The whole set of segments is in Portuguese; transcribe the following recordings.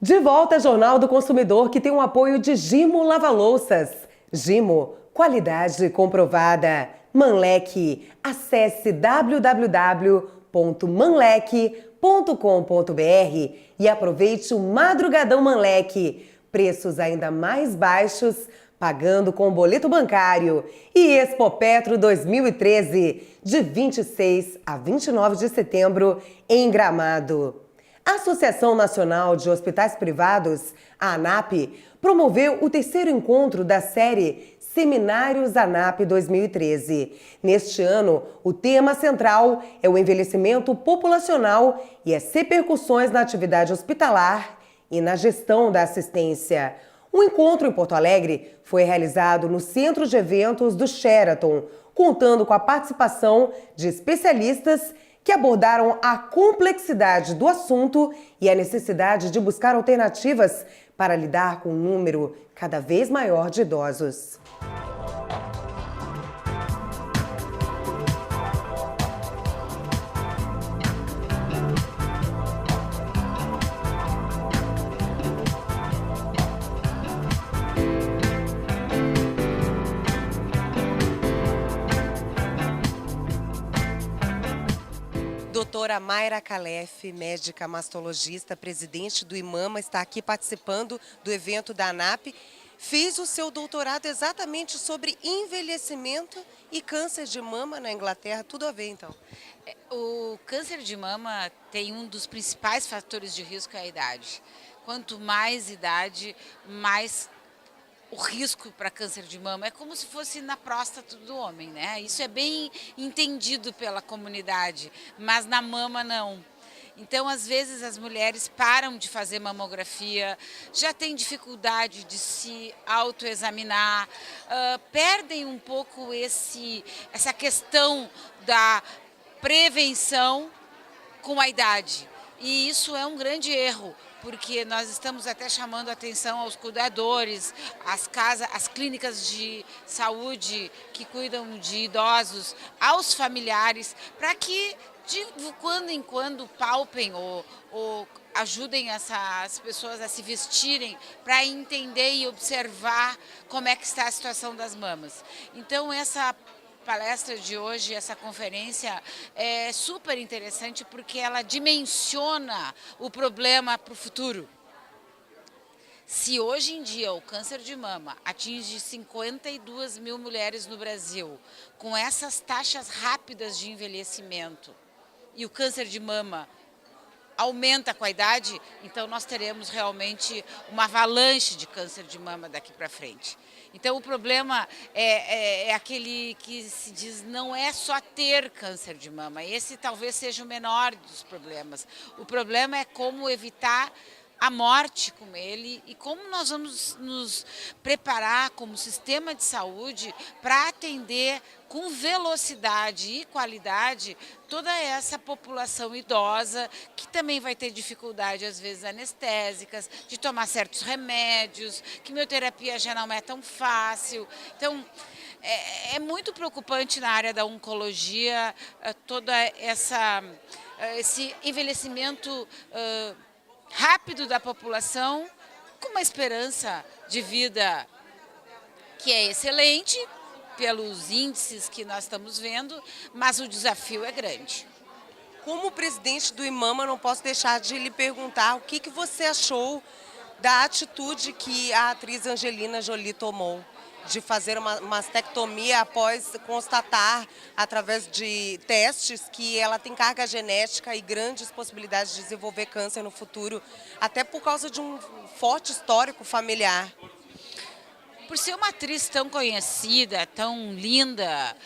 De volta ao Jornal do Consumidor, que tem o apoio de Gimo Lava-Louças. Gimo, qualidade comprovada. Manlec, acesse www.manlec.com.br e aproveite o Madrugadão Manlec. Preços ainda mais baixos, pagando com boleto bancário. E Expopetro 2013, de 26 a 29 de setembro, em Gramado. A Associação Nacional de Hospitais Privados, a ANAP, promoveu o terceiro encontro da série Seminários ANAP 2013. Neste ano, o tema central é o envelhecimento populacional e as repercussões na atividade hospitalar e na gestão da assistência. O encontro em Porto Alegre foi realizado no Centro de Eventos do Sheraton, contando com a participação de especialistas que abordaram a complexidade do assunto e a necessidade de buscar alternativas para lidar com um número cada vez maior de idosos. Doutora Mayra Calef, médica mastologista, presidente do IMAMA, está aqui participando do evento da ANAP. Fez o seu doutorado exatamente sobre envelhecimento e câncer de mama na Inglaterra. Tudo a ver, então? O câncer de mama tem um dos principais fatores de risco, é a idade. Quanto mais idade, mais o risco para câncer de mama. É como se fosse na próstata do homem, né? Isso é bem entendido pela comunidade, mas na mama não. Então, às vezes, as mulheres param de fazer mamografia, já têm dificuldade de se autoexaminar, perdem um pouco essa questão da prevenção com a idade. E isso é um grande erro, porque nós estamos até chamando a atenção aos cuidadores, as clínicas de saúde que cuidam de idosos, aos familiares, para que de quando em quando palpem ou ajudem essas pessoas a se vestirem para entender e observar como é que está a situação das mamas. Então, essa palestra de hoje, essa conferência é super interessante porque ela dimensiona o problema para o futuro. Se hoje em dia o câncer de mama atinge 52 mil mulheres no Brasil, com essas taxas rápidas de envelhecimento, e o câncer de mama aumenta com a idade, então nós teremos realmente uma avalanche de câncer de mama daqui para frente. Então o problema é aquele que se diz não é só ter câncer de mama, esse talvez seja o menor dos problemas. O problema é como evitar a morte com ele e como nós vamos nos preparar como sistema de saúde para atender com velocidade e qualidade toda essa população idosa que também vai ter dificuldade, às vezes, anestésicas, de tomar certos remédios, quimioterapia já não é tão fácil. Então, é muito preocupante na área da oncologia toda esse envelhecimento rápido da população, com uma esperança de vida que é excelente, pelos índices que nós estamos vendo, mas o desafio é grande. Como presidente do IMAMA, não posso deixar de lhe perguntar o que você achou da atitude que a atriz Angelina Jolie tomou de fazer uma mastectomia após constatar, através de testes, que ela tem carga genética e grandes possibilidades de desenvolver câncer no futuro, até por causa de um forte histórico familiar. Por ser uma atriz tão conhecida, tão linda,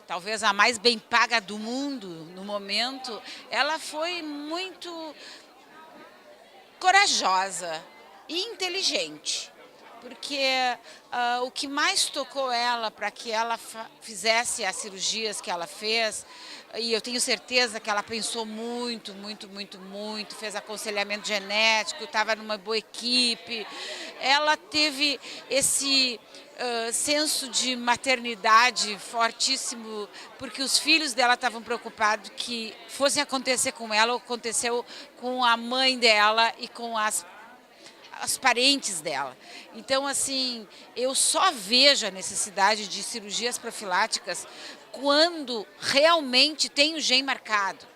talvez a mais bem paga do mundo no momento, ela foi muito corajosa e inteligente. Porque o que mais tocou ela para que ela fizesse as cirurgias que ela fez, e eu tenho certeza que ela pensou muito, fez aconselhamento genético, estava numa boa equipe, ela teve esse senso de maternidade fortíssimo, porque os filhos dela estavam preocupados que fosse acontecer com ela, ou aconteceu com a mãe dela e com as os parentes dela. Então, assim, eu só vejo a necessidade de cirurgias profiláticas quando realmente tem o gene marcado.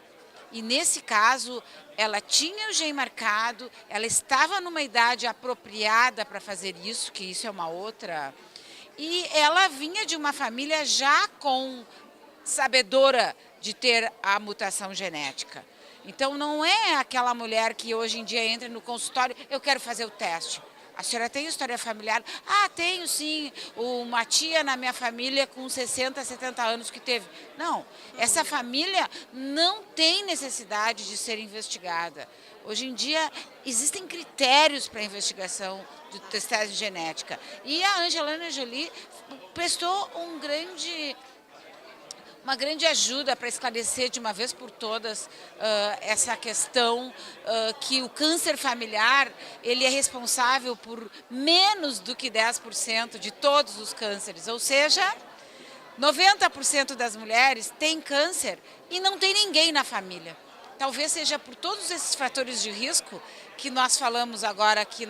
E nesse caso, ela tinha o gene marcado, ela estava numa idade apropriada para fazer isso, que isso é uma outra. E ela vinha de uma família já com sabedora de ter a mutação genética. Então não é aquela mulher que hoje em dia entra no consultório, eu quero fazer o teste. A senhora tem história familiar? Ah, tenho sim, uma tia na minha família com 60, 70 anos que teve. Não, essa família não tem necessidade de ser investigada. Hoje em dia existem critérios para a investigação de testagem genética. E a Angelina Jolie prestou uma grande ajuda para esclarecer de uma vez por todas essa questão que o câncer familiar ele é responsável por menos do que 10% de todos os cânceres, ou seja, 90% das mulheres têm câncer e não tem ninguém na família. Talvez seja por todos esses fatores de risco que nós falamos agora aqui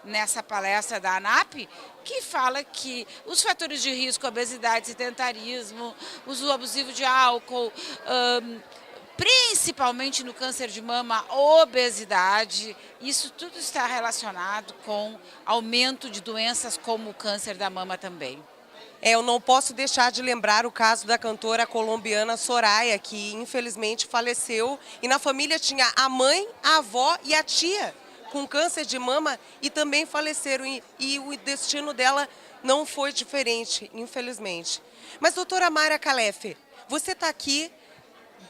nessa palestra da ANAP, que fala que os fatores de risco, obesidade, sedentarismo, uso abusivo de álcool, principalmente no câncer de mama, obesidade, isso tudo está relacionado com aumento de doenças como o câncer da mama também. Eu não posso deixar de lembrar o caso da cantora colombiana Soraya, que infelizmente faleceu. E na família tinha a mãe, a avó e a tia com câncer de mama e também faleceram. E o destino dela não foi diferente, infelizmente. Mas, doutora Mayra Khalef, você está aqui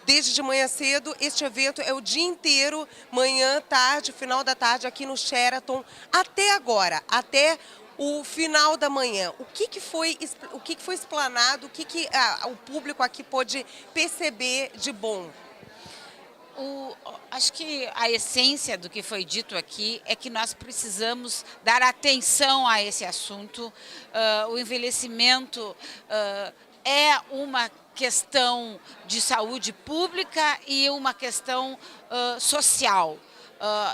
desde de manhã cedo. Este evento é o dia inteiro, manhã, tarde, final da tarde, aqui no Sheraton. Até agora, até o final da manhã, o que foi explanado, o público aqui pôde perceber de bom? Acho que a essência do que foi dito aqui é que nós precisamos dar atenção a esse assunto. O envelhecimento é uma questão de saúde pública e uma questão social.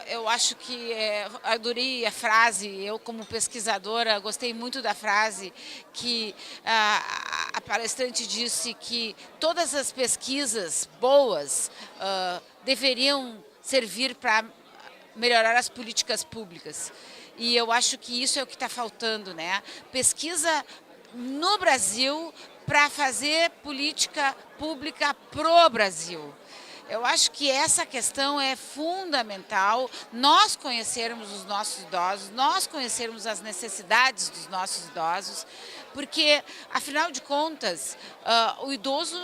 Eu acho que adorei a frase, eu como pesquisadora gostei muito da frase que a palestrante disse que todas as pesquisas boas deveriam servir para melhorar as políticas públicas. E eu acho que isso é o que está faltando, né? Pesquisa no Brasil para fazer política pública pro Brasil. Eu acho que essa questão é fundamental, nós conhecermos os nossos idosos, nós conhecermos as necessidades dos nossos idosos, porque, afinal de contas, o idoso,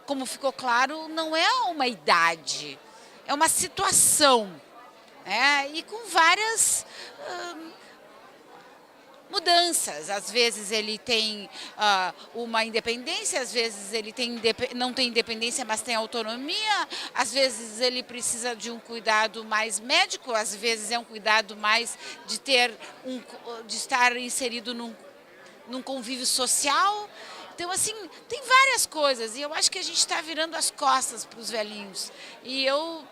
como ficou claro, não é uma idade, é uma situação, né? E com várias mudanças. Às vezes ele tem uma independência, às vezes ele não tem independência, mas tem autonomia, às vezes ele precisa de um cuidado mais médico, às vezes é um cuidado mais de estar inserido num convívio social. Então, assim, tem várias coisas e eu acho que a gente está virando as costas para os velhinhos. E eu,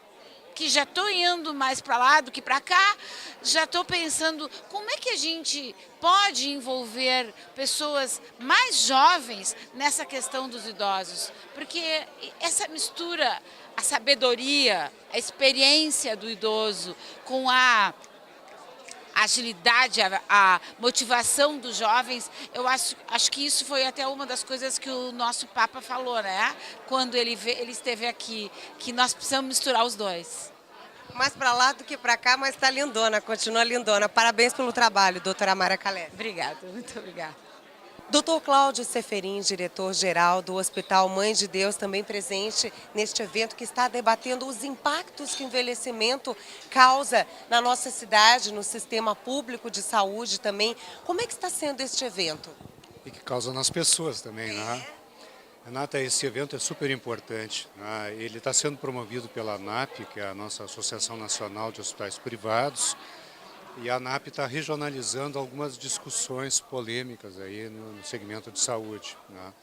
que já estou indo mais para lá do que para cá, já estou pensando como é que a gente pode envolver pessoas mais jovens nessa questão dos idosos. Porque essa mistura, a sabedoria, a experiência do idoso com a agilidade, a motivação dos jovens, eu acho que isso foi até uma das coisas que o nosso Papa falou, né? Quando ele esteve aqui, que nós precisamos misturar os dois. Mais para lá do que para cá, mas está lindona, continua lindona. Parabéns pelo trabalho, doutora Mayra Khalef. Obrigada, muito obrigada. Doutor Cláudio Seferin, diretor-geral do Hospital Mãe de Deus, também presente neste evento que está debatendo os impactos que o envelhecimento causa na nossa cidade, no sistema público de saúde também. Como é que está sendo este evento? E que causa nas pessoas também, né? Renata, esse evento é super importante, né? Ele está sendo promovido pela ANAP, que é a nossa Associação Nacional de Hospitais Privados, e a ANAP está regionalizando algumas discussões polêmicas aí no segmento de saúde, né?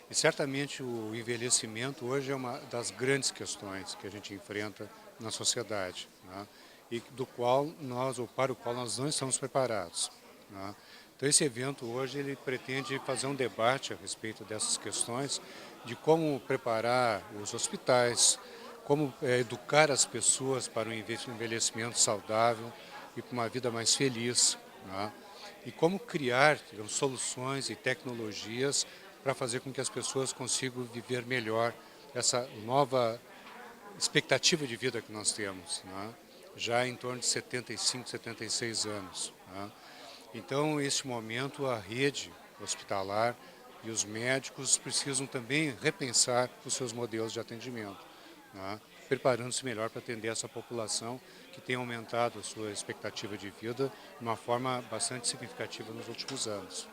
E certamente o envelhecimento hoje é uma das grandes questões que a gente enfrenta na sociedade, né? e do qual nós, ou para o qual nós não estamos preparados, né? Então esse evento hoje ele pretende fazer um debate a respeito dessas questões de como preparar os hospitais, como educar as pessoas para um envelhecimento saudável e para uma vida mais feliz, né? E como criar, digamos, soluções e tecnologias para fazer com que as pessoas consigam viver melhor essa nova expectativa de vida que nós temos, né? Já em torno de 75, 76 anos, né? Então, neste momento, a rede hospitalar e os médicos precisam também repensar os seus modelos de atendimento, né? Preparando-se melhor para atender essa população que tem aumentado a sua expectativa de vida de uma forma bastante significativa nos últimos anos.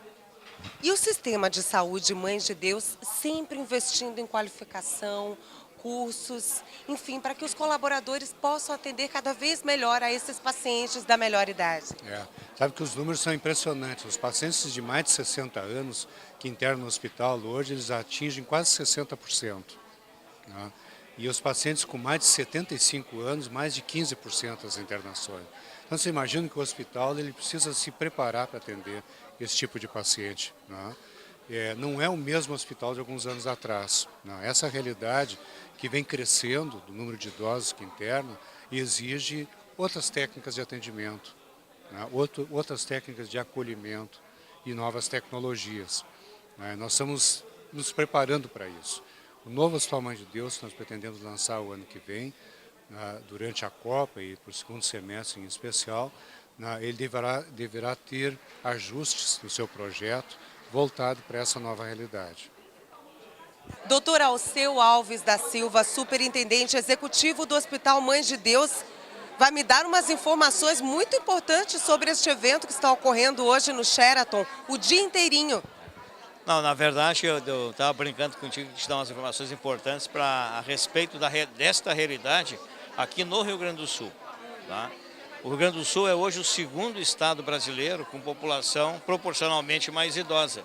E o sistema de saúde Mães de Deus sempre investindo em qualificação, cursos, enfim, para que os colaboradores possam atender cada vez melhor a esses pacientes da melhor idade. Sabe que os números são impressionantes. Os pacientes de mais de 60 anos que internam no hospital hoje, eles atingem quase 60%, né? E os pacientes com mais de 75 anos, mais de 15% das internações. Então você imagina que o hospital ele precisa se preparar para atender esse tipo de paciente, né? Não é o mesmo hospital de alguns anos atrás, né? Essa realidade que vem crescendo do número de idosos que internam e exige outras técnicas de atendimento, né? Outras técnicas de acolhimento e novas tecnologias, né? Nós estamos nos preparando para isso. O novo Hospital Mãe de Deus, que nós pretendemos lançar o ano que vem, durante a Copa e para o segundo semestre em especial, ele deverá ter ajustes no seu projeto voltado para essa nova realidade. Doutor Alceu Alves da Silva, superintendente executivo do Hospital Mães de Deus, vai me dar umas informações muito importantes sobre este evento que está ocorrendo hoje no Sheraton, o dia inteirinho. Não, na verdade, eu estava brincando contigo de te dar umas informações importantes a respeito desta realidade aqui no Rio Grande do Sul, tá? O Rio Grande do Sul é hoje o segundo estado brasileiro com população proporcionalmente mais idosa,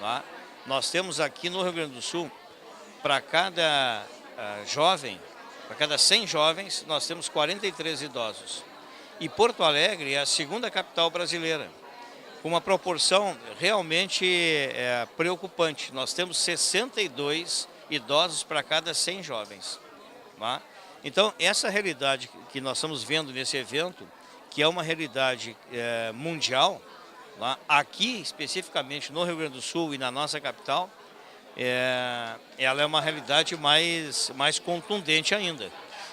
tá? Nós temos aqui no Rio Grande do Sul, para cada jovem, para cada 100 jovens, nós temos 43 idosos. E Porto Alegre é a segunda capital brasileira, com uma proporção realmente preocupante. Nós temos 62 idosos para cada 100 jovens, tá? Então, essa realidade que nós estamos vendo nesse evento, que é uma realidade mundial, tá? Aqui, especificamente no Rio Grande do Sul e na nossa capital, ela é uma realidade mais contundente ainda.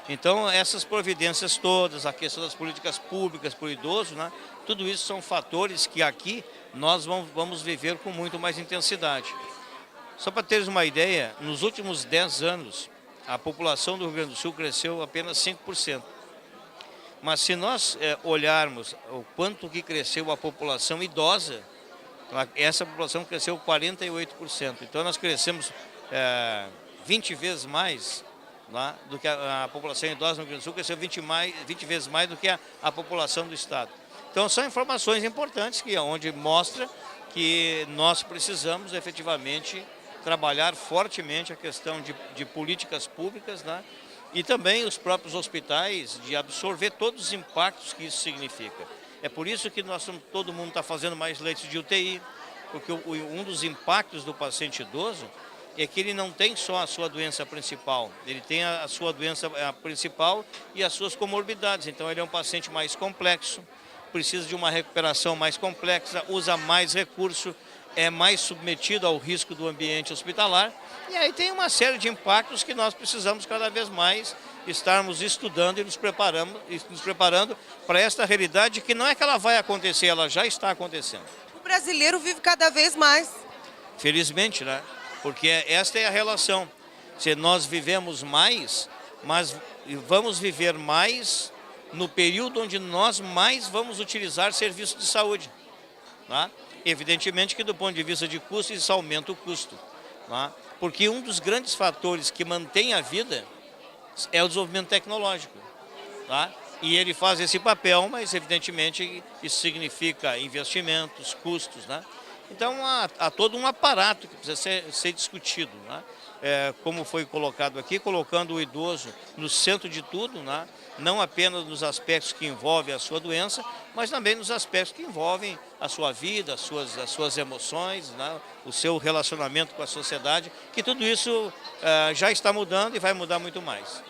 Então, essas providências todas, a questão das políticas públicas para o idoso, né? Tudo isso são fatores que aqui nós vamos viver com muito mais intensidade. Só para teres uma ideia, nos últimos 10 anos, a população do Rio Grande do Sul cresceu apenas 5%. Mas se nós olharmos o quanto que cresceu a população idosa, essa população cresceu 48%. Então, nós crescemos 20 vezes mais, né, do que a população idosa no Rio Grande do Sul, cresceu 20 vezes mais do que a população do estado. Então, são informações importantes onde mostra que nós precisamos efetivamente trabalhar fortemente a questão de políticas públicas, né, e também os próprios hospitais de absorver todos os impactos que isso significa. É por isso que todo mundo está fazendo mais leitos de UTI, porque um dos impactos do paciente idoso é que ele não tem só a sua doença principal, ele tem a sua doença principal e as suas comorbidades. Então, ele é um paciente mais complexo, precisa de uma recuperação mais complexa, usa mais recurso, é mais submetido ao risco do ambiente hospitalar. E aí tem uma série de impactos que nós precisamos cada vez mais estarmos estudando e nos preparando para esta realidade que não é que ela vai acontecer, ela já está acontecendo. O brasileiro vive cada vez mais. Felizmente, né? Porque esta é a relação. Se nós vivemos mais, mas vamos viver mais no período onde nós mais vamos utilizar serviços de saúde, tá? Evidentemente que do ponto de vista de custo, isso aumenta o custo, tá? Porque um dos grandes fatores que mantém a vida é o desenvolvimento tecnológico, tá? E ele faz esse papel, mas evidentemente isso significa investimentos, custos, né? Então há todo um aparato que precisa ser discutido, né? como foi colocado aqui, colocando o idoso no centro de tudo, né? Não apenas nos aspectos que envolvem a sua doença, mas também nos aspectos que envolvem a sua vida, as suas emoções, né? O seu relacionamento com a sociedade, que tudo isso já está mudando e vai mudar muito mais.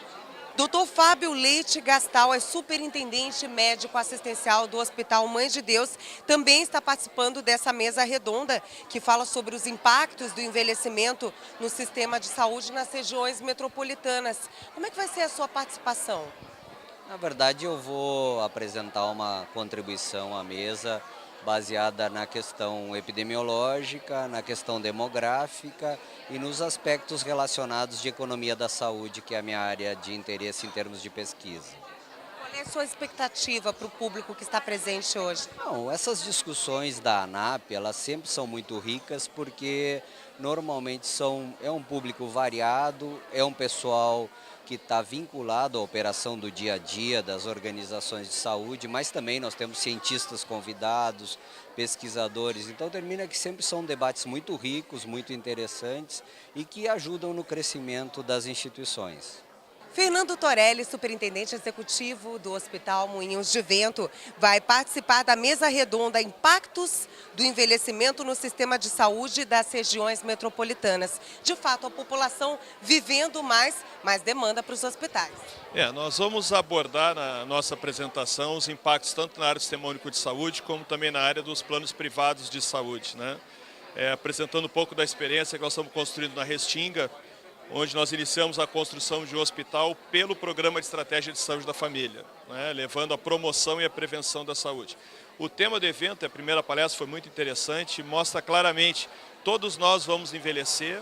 Dr. Fábio Leite Gastal é superintendente médico assistencial do Hospital Mãe de Deus, também está participando dessa mesa redonda que fala sobre os impactos do envelhecimento no sistema de saúde nas regiões metropolitanas. Como é que vai ser a sua participação? Na verdade, eu vou apresentar uma contribuição à mesa baseada na questão epidemiológica, na questão demográfica e nos aspectos relacionados de economia da saúde, que é a minha área de interesse em termos de pesquisa. Qual é a sua expectativa para o público que está presente hoje? Bom, essas discussões da ANAP, elas sempre são muito ricas porque normalmente é um público variado, é um pessoal que está vinculado à operação do dia a dia das organizações de saúde, mas também nós temos cientistas convidados, pesquisadores, então termina que sempre são debates muito ricos, muito interessantes e que ajudam no crescimento das instituições. Fernando Torelli, superintendente executivo do Hospital Moinhos de Vento, vai participar da mesa redonda Impactos do Envelhecimento no Sistema de Saúde das Regiões Metropolitanas. De fato, a população vivendo mais demanda para os hospitais. Nós vamos abordar na nossa apresentação os impactos tanto na área do Sistema Único de Saúde como também na área dos planos privados de saúde, né? Apresentando um pouco da experiência que nós estamos construindo na Restinga, onde nós iniciamos a construção de um hospital pelo Programa de Estratégia de Saúde da Família, né, levando a promoção e a prevenção da saúde. O tema do evento, a primeira palestra foi muito interessante, mostra claramente todos nós vamos envelhecer,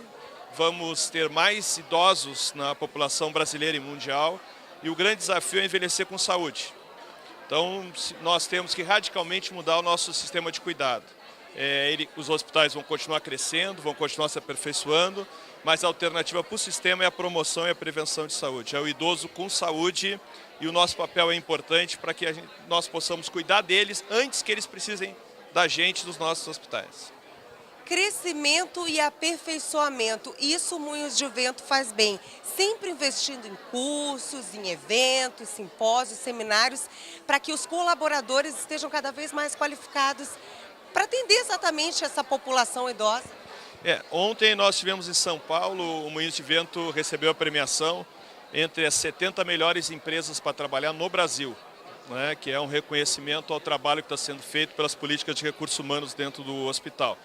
vamos ter mais idosos na população brasileira e mundial e o grande desafio é envelhecer com saúde. Então, nós temos que radicalmente mudar o nosso sistema de cuidado. Os hospitais vão continuar crescendo, vão continuar se aperfeiçoando, mas a alternativa para o sistema é a promoção e a prevenção de saúde. É o idoso com saúde e o nosso papel é importante para que nós possamos cuidar deles antes que eles precisem da gente dos nossos hospitais. Crescimento e aperfeiçoamento, isso o Moinhos de Vento faz bem, sempre investindo em cursos, em eventos, simpósios, seminários, para que os colaboradores estejam cada vez mais qualificados para atender exatamente essa população idosa. Ontem nós tivemos em São Paulo, o Moinhos de Vento recebeu a premiação entre as 70 melhores empresas para trabalhar no Brasil, né, que é um reconhecimento ao trabalho que está sendo feito pelas políticas de recursos humanos dentro do hospital.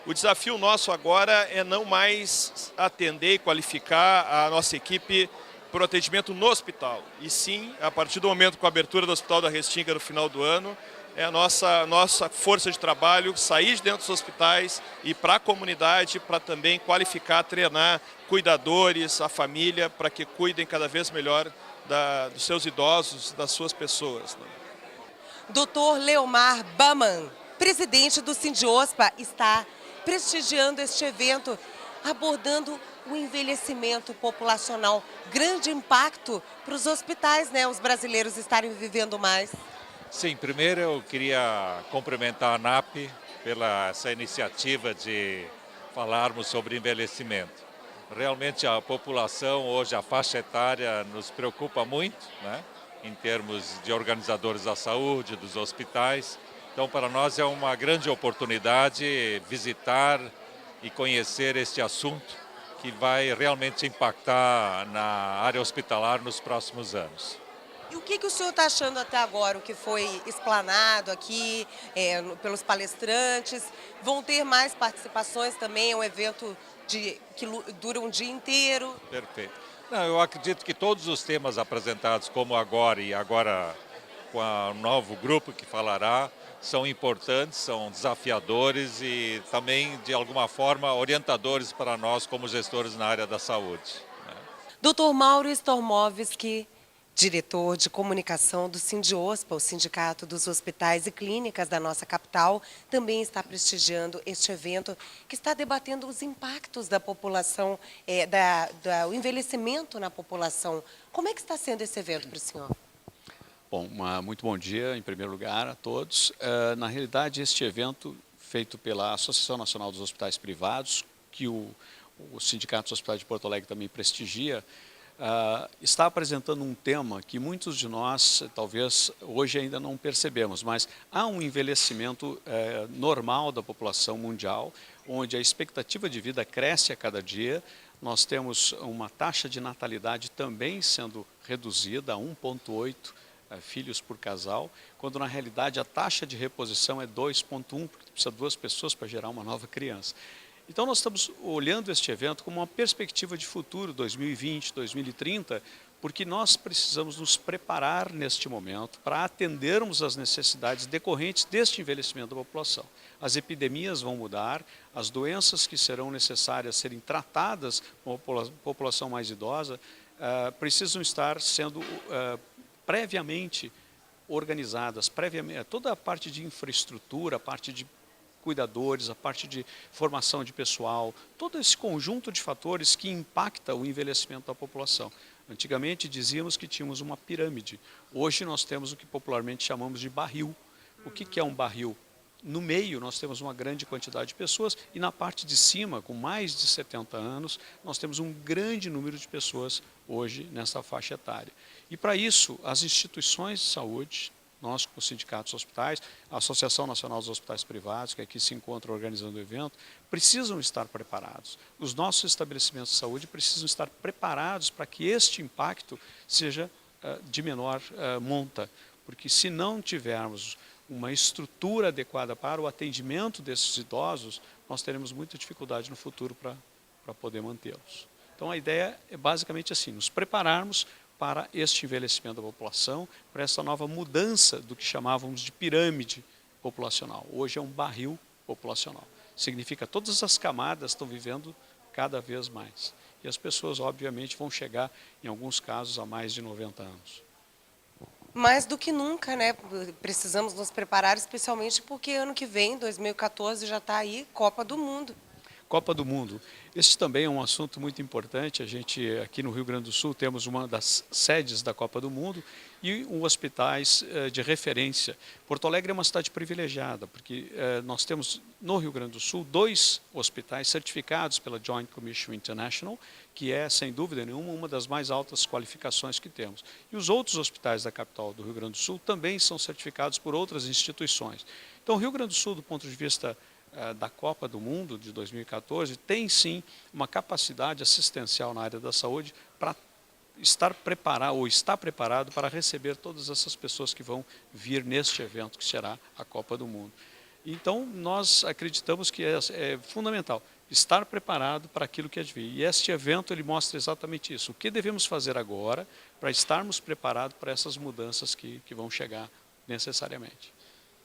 O desafio nosso agora é não mais atender e qualificar a nossa equipe para o atendimento no hospital, e sim, a partir do momento com a abertura do Hospital da Restinga no final do ano, é a nossa força de trabalho sair de dentro dos hospitais e para a comunidade, para também qualificar, treinar cuidadores, a família, para que cuidem cada vez melhor dos seus idosos, das suas pessoas, né? Dr. Leomar Baman, presidente do Sindiospa, está prestigiando este evento, abordando o envelhecimento populacional. Grande impacto para os hospitais, né? Os brasileiros estarem vivendo mais. Sim, primeiro eu queria cumprimentar a ANAP pela essa iniciativa de falarmos sobre envelhecimento. Realmente a população hoje, a faixa etária nos preocupa muito, né, em termos de organizadores da saúde, dos hospitais. Então para nós é uma grande oportunidade visitar e conhecer este assunto que vai realmente impactar na área hospitalar nos próximos anos. E o que o senhor está achando até agora, o que foi explanado aqui pelos palestrantes? Vão ter mais participações também, é um evento que dura um dia inteiro? Perfeito. Não, eu acredito que todos os temas apresentados, como agora e agora com o novo grupo que falará, são importantes, são desafiadores e também, de alguma forma, orientadores para nós como gestores na área da saúde, né? Dr. Mauro Stormovski, diretor de comunicação do Sindiospa, o Sindicato dos Hospitais e Clínicas da nossa capital, também está prestigiando este evento que está debatendo os impactos da população, do envelhecimento na população. Como é que está sendo esse evento para o senhor? Bom, muito bom dia, em primeiro lugar, a todos. Na realidade, este evento feito pela Associação Nacional dos Hospitais Privados, que o o Sindicato dos Hospitais de Porto Alegre também prestigia, está apresentando um tema que muitos de nós, talvez, hoje ainda não percebemos, mas há um envelhecimento normal da população mundial, onde a expectativa de vida cresce a cada dia. Nós temos uma taxa de natalidade também sendo reduzida a 1,8 filhos por casal, quando na realidade a taxa de reposição é 2,1, porque precisa de 2 pessoas para gerar uma nova criança. Então nós estamos olhando este evento como uma perspectiva de futuro, 2020, 2030, porque nós precisamos nos preparar neste momento para atendermos às necessidades decorrentes deste envelhecimento da população. As epidemias vão mudar, as doenças que serão necessárias serem tratadas com a população mais idosa precisam estar sendo previamente organizadas, toda a parte de infraestrutura, a parte de cuidadores, a parte de formação de pessoal, todo esse conjunto de fatores que impacta o envelhecimento da população. Antigamente dizíamos que tínhamos uma pirâmide, hoje nós temos o que popularmente chamamos de barril. O que é um barril? No meio nós temos uma grande quantidade de pessoas e na parte de cima, com mais de 70 anos, nós temos um grande número de pessoas hoje nessa faixa etária. E para isso, as instituições de saúde, nós como sindicatos hospitais, a Associação Nacional dos Hospitais Privados, que aqui se encontra organizando o evento, precisam estar preparados. Os nossos estabelecimentos de saúde precisam estar preparados para que este impacto seja de menor monta, porque se não tivermos uma estrutura adequada para o atendimento desses idosos, nós teremos muita dificuldade no futuro para poder mantê-los. Então a ideia é basicamente assim, nos prepararmos para este envelhecimento da população, para essa nova mudança do que chamávamos de pirâmide populacional. Hoje é um barril populacional. Significa que todas as camadas estão vivendo cada vez mais. E as pessoas, obviamente, vão chegar, em alguns casos, a mais de 90 anos. Mais do que nunca, né? Precisamos nos preparar, especialmente porque ano que vem, 2014, já está aí Copa do Mundo. Copa do Mundo. Este também é um assunto muito importante. A gente, aqui no Rio Grande do Sul, temos uma das sedes da Copa do Mundo e hospitais de referência. Porto Alegre é uma cidade privilegiada, porque nós temos no Rio Grande do Sul 2 hospitais certificados pela Joint Commission International, que é, sem dúvida nenhuma, uma das mais altas qualificações que temos. E os outros hospitais da capital do Rio Grande do Sul também são certificados por outras instituições. Então, o Rio Grande do Sul, do ponto de vista da Copa do Mundo de 2014, tem sim uma capacidade assistencial na área da saúde para estar preparado ou está preparado para receber todas essas pessoas que vão vir neste evento que será a Copa do Mundo. Então nós acreditamos que é fundamental estar preparado para aquilo que advém. E este evento ele mostra exatamente isso. O que devemos fazer agora para estarmos preparados para essas mudanças que vão chegar necessariamente.